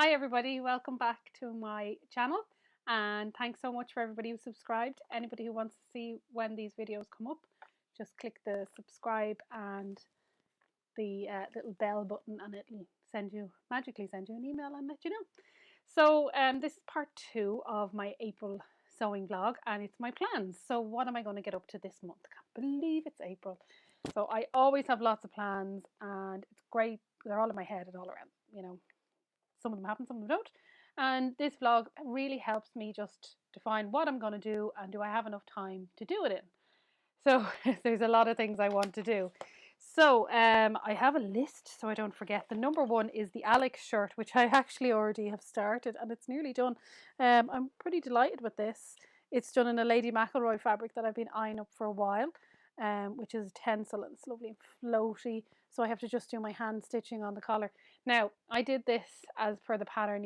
Hi everybody, welcome back to my channel and thanks so much for everybody who subscribed. Anybody who wants to see when these videos come up, just click the subscribe and the little bell button and it'll magically send you an email and let you know. So this is part 2 of my April sewing vlog and it's my plans. So what am I going to get up to this month? I can't believe it's April. So I always have lots of plans and it's great. They're all in my head and all around, some of them happen, some of them don't. And this vlog really helps me just define what I'm going to do and do I have enough time to do it in. So there's a lot of things I want to do. So I have a list so I don't forget. The number one is the Alex shirt, which I actually already have started and it's nearly done. I'm pretty delighted with this. It's done in a Lady McElroy fabric that I've been eyeing up for a while, which is tencel and it's lovely and floaty. So I have to just do my hand stitching on the collar. Now, I did this as per the pattern,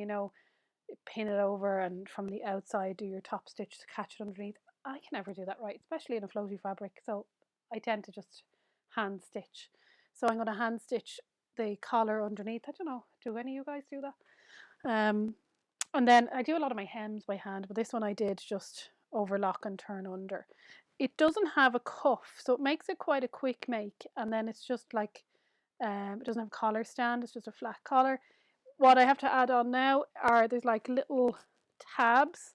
pin it over and from the outside do your top stitch to catch it underneath. I can never do that right, especially in a floaty fabric. So I tend to just hand stitch. So I'm going to hand stitch the collar underneath. I don't know, do any of you guys do that? And then I do a lot of my hems by hand, but this one I did just overlock and turn under. It doesn't have a cuff, so it makes it quite a quick make. And then it's just like, it doesn't have a collar stand, it's just a flat collar. What I have to add on now are there's like little tabs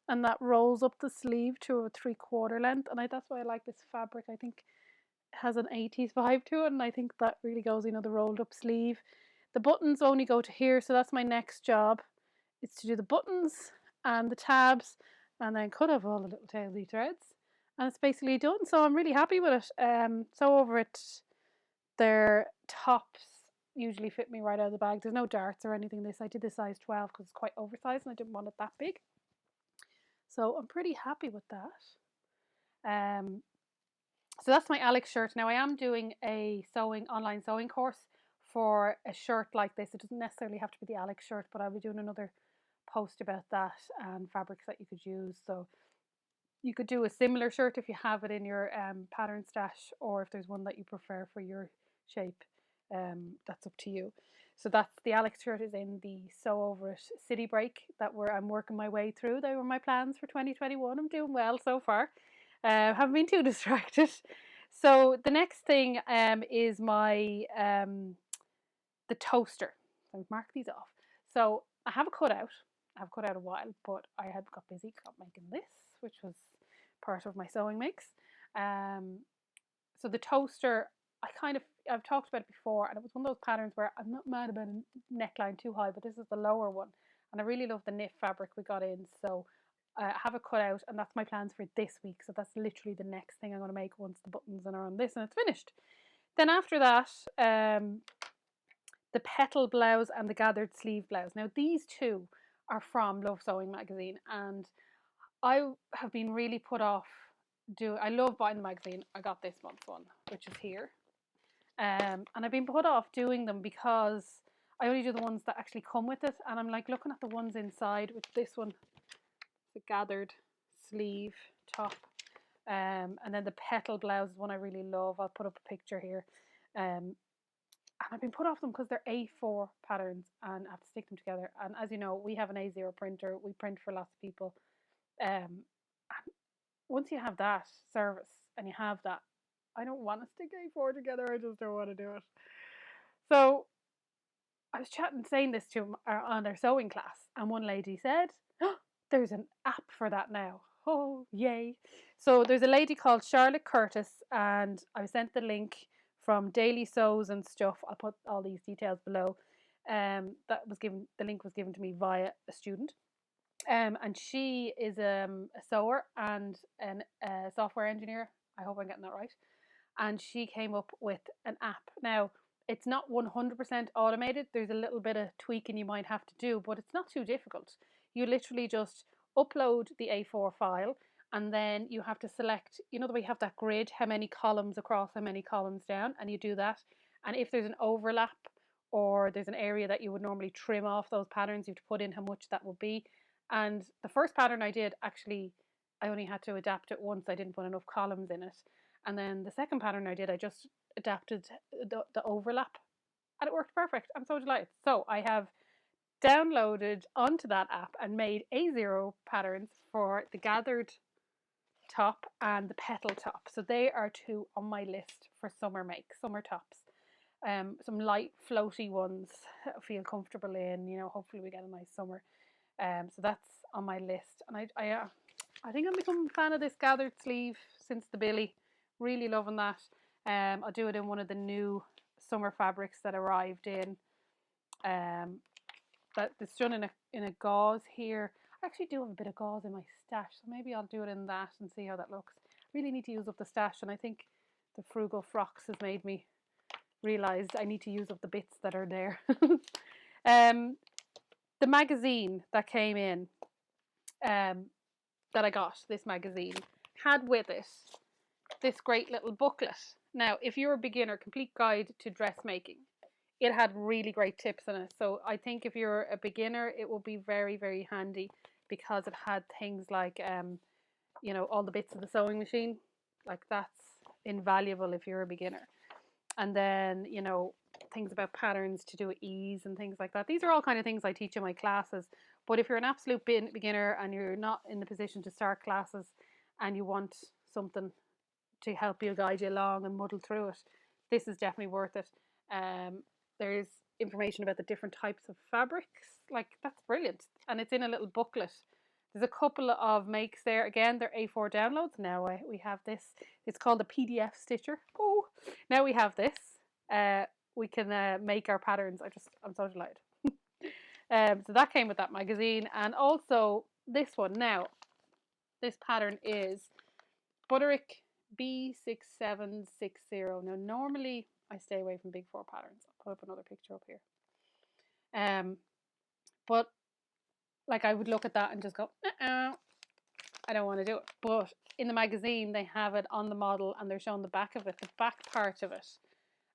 and that rolls up the sleeve to a 3/4 length, and that's why I like this fabric. I think it has an 80s vibe to it, and I think that really goes, the rolled up sleeve. The buttons only go to here, so that's my next job. It's to do the buttons and the tabs and then cut off all the little taily threads, and it's basically done. So I'm really happy with it. So over it, their tops usually fit me right out of the bag. There's no darts or anything. I did the size 12 because it's quite oversized and I didn't want it that big. So I'm pretty happy with that. So that's my Alex shirt. Now I am doing a online sewing course for a shirt like this. It doesn't necessarily have to be the Alex shirt, but I'll be doing another post about that and fabrics that you could use. So you could do a similar shirt if you have it in your pattern stash, or if there's one that you prefer for your shape. That's up to you. So that's the Alex shirt is in the Sew Over It city break that I'm working my way through. They were my plans for 2021. I'm doing well so far. Haven't been too distracted. So the next thing is my the toaster. So I've marked these off. So I have a cutout. I've cut out a while, but I had got busy, got making this, which was part of my sewing mix. So the toaster, I've talked about it before, and it was one of those patterns where I'm not mad about a neckline too high, but this is the lower one, and I really love the knit fabric we got in. So I have it cut out, and that's my plans for this week. So that's literally the next thing I'm going to make once the buttons are on this and it's finished. Then after that, the Petal blouse and the gathered sleeve blouse. Now these two are from Love Sewing magazine, and I have been really put off I love buying the magazine. I got this month's one, which is here. And I've been put off doing them because I only do the ones that actually come with it, and I'm like looking at the ones inside with this one, the gathered sleeve top, and then the Petal blouse is one I really love. I'll put up a picture here. And I've been put off them because they're A4 patterns and I have to stick them together. And as you know, we have an A0 printer. We print for lots of people. And once you have that service and you have that, I don't want to stick A4 together. I just don't want to do it. So I was saying this to on our sewing class, and one lady said, oh, there's an app for that now. Oh, yay. So there's a lady called Charlotte Curtis, and I sent the link from Dailey Sews and stuff. I'll put all these details below. The link was given to me via a student. And she is a sewer and a software engineer. I hope I'm getting that right. And she came up with an app. Now, it's not 100% automated. There's a little bit of tweaking you might have to do, but it's not too difficult. You literally just upload the A4 file, and then you have to select, the way you have that grid, how many columns across, how many columns down, and you do that. And if there's an overlap or there's an area that you would normally trim off those patterns, you have to put in how much that would be. And the first pattern I did, actually, I only had to adapt it once. I didn't put enough columns in it. And then the second pattern I did, I just adapted the overlap and it worked perfect. I'm so delighted. So I have downloaded onto that app and made A0 patterns for the gathered top and the petal top. So they are two on my list for summer summer tops. Some light floaty ones that I feel comfortable in, you know, hopefully we get a nice summer. So that's on my list. And I think I'm becoming a fan of this gathered sleeve since the Billy. Really loving that. I'll do it in one of the new summer fabrics that arrived in. That it's done in a gauze here. I actually do have a bit of gauze in my stash, so maybe I'll do it in that and see how that looks. Really need to use up the stash, and I think the frugal frocks has made me realise I need to use up the bits that are there. The magazine that came in, that I got, this magazine, had with it this great little booklet. Now, if you're a beginner, complete guide to dressmaking, it had really great tips in it. So I think if you're a beginner, it will be very, very handy because it had things like, you know, all the bits of the sewing machine. Like that's invaluable if you're a beginner. And then, you know, things about patterns to do with ease and things like that. These are all kind of things I teach in my classes. But if you're an absolute beginner and you're not in the position to start classes and you want something to help you guide you along and muddle through it, this is definitely worth it. There's information about the different types of fabrics. Like, that's brilliant. And it's in a little booklet. There's a couple of makes there. Again, they're A4 downloads. Now we have this. It's called a PDF stitcher. Oh, now we have this. We can make our patterns. I'm so delighted. So that came with that magazine. And also this one. Now, this pattern is Butterick B6760. Now, normally I stay away from big 4 patterns. I'll put up another picture up here. But like I would look at that and just go, I don't want to do it. But in the magazine, they have it on the model and they're showing the back of it. The back part of it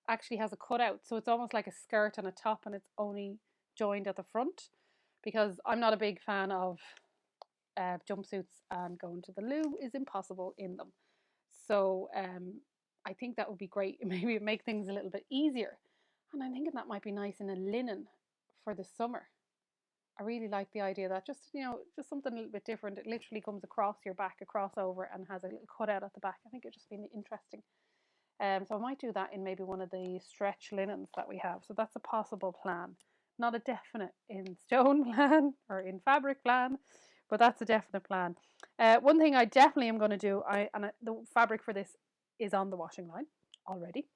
actually has a cutout. So it's almost like a skirt and a top, and it's only joined at the front, because I'm not a big fan of jumpsuits, and going to the loo is impossible in them. So I think that would be great. Maybe it make things a little bit easier. And I'm thinking that might be nice in a linen for the summer. I really like the idea of that. Just, you know, just something a little bit different. It literally comes across your back, a crossover, and has a little cutout at the back. I think it'd just be interesting. So I might do that in maybe one of the stretch linens that we have. So that's a possible plan. Not a definite in stone plan or in fabric plan, but that's a definite plan. One thing I definitely am going to do, the fabric for this is on the washing line already,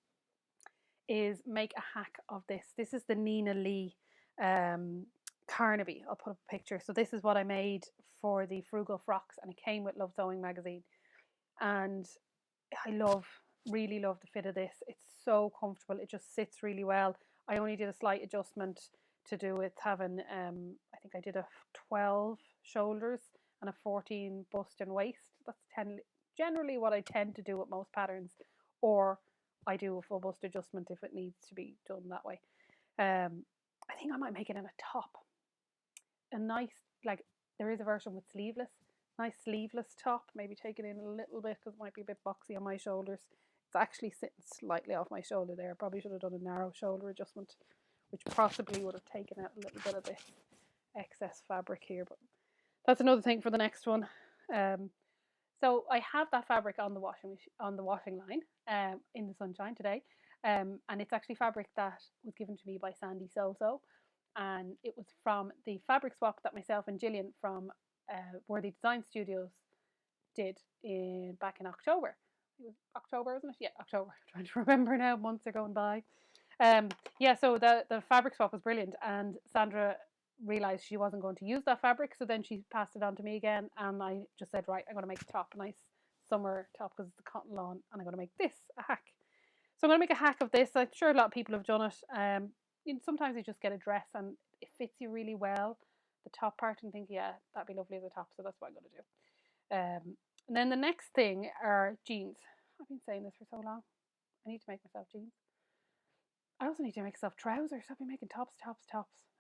is make a hack of this. This is the Nina Lee Carnaby. I'll put up a picture. So this is what I made for the Frugal Frocks, and it came with Love Sewing magazine. And I really love the fit of this. It's so comfortable. It just sits really well. I only did a slight adjustment to do with having, I think I did a 12 shoulders and a 14 bust and waist. That's generally what I tend to do with most patterns, or I do a full bust adjustment if it needs to be done that way. I think I might make it in a top. A nice, like, there is a version with sleeveless, nice sleeveless top. Maybe take it in a little bit because it might be a bit boxy on my shoulders. It's actually sitting slightly off my shoulder there. Probably should have done a narrow shoulder adjustment, which possibly would have taken out a little bit of this excess fabric here. But that's another thing for the next one. So I have that fabric on the washing line in the sunshine today. And it's actually fabric that was given to me by Sandy So. And it was from the fabric swap that myself and Gillian from Worthy Design Studios did back in October. It was October, wasn't it? Yeah, October. I'm trying to remember now, months are going by. Yeah, so the fabric swap was brilliant, and Sandra realised she wasn't going to use that fabric, so then she passed it on to me again, and I just said, right, I'm going to make a top, a nice summer top, because it's a cotton lawn, and I'm going to make this a hack. So I'm going to make a hack of this. I'm sure a lot of people have done it. Sometimes you just get a dress and it fits you really well, the top part, and think, yeah, that'd be lovely as a top, so that's what I'm going to do. And then the next thing are jeans. I've been saying this for so long. I need to make myself jeans. I also need to make myself trousers. I've been making tops,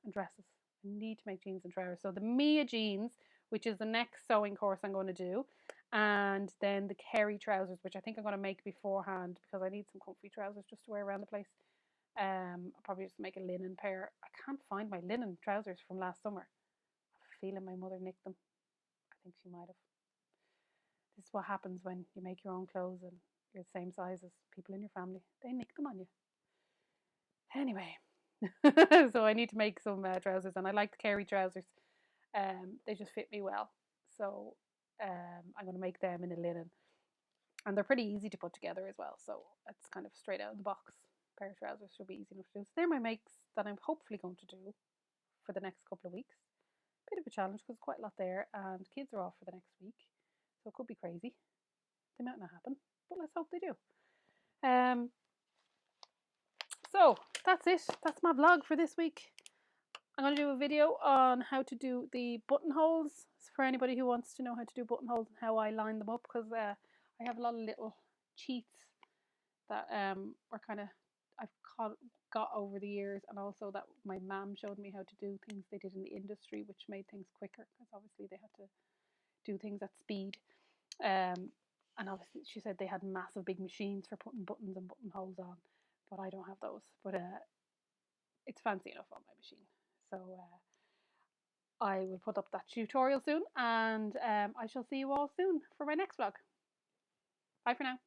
and dresses. I need to make jeans and trousers. So the Mia jeans, which is the next sewing course I'm going to do, and then the Carrie trousers, which I think I'm going to make beforehand because I need some comfy trousers just to wear around the place. I'll probably just make a linen pair. I can't find my linen trousers from last summer. I have a feeling my mother nicked them. I think she might have. This is what happens when you make your own clothes and you're the same size as people in your family. They nick them on you. Anyway, so I need to make some trousers, and I like the Carrie trousers. They just fit me well. So I'm going to make them in a linen. And they're pretty easy to put together as well. So it's kind of straight out of the box. A pair of trousers should be easy enough to do. So they're my makes that I'm hopefully going to do for the next couple of weeks. Bit of a challenge because quite a lot there, and kids are off for the next week. So it could be crazy. They might not happen, but let's hope they do. So that's it. That's my vlog for this week. I'm going to do a video on how to do the buttonholes for anybody who wants to know how to do buttonholes and how I line them up, because I have a lot of little cheats that were kind of got over the years, and also that my mum showed me how to do things they did in the industry, which made things quicker because obviously they had to do things at speed. And obviously she said they had massive big machines for putting buttons and buttonholes on, but I don't have those. But it's fancy enough on my machine. So I will put up that tutorial soon, and I shall see you all soon for my next vlog. Bye for now.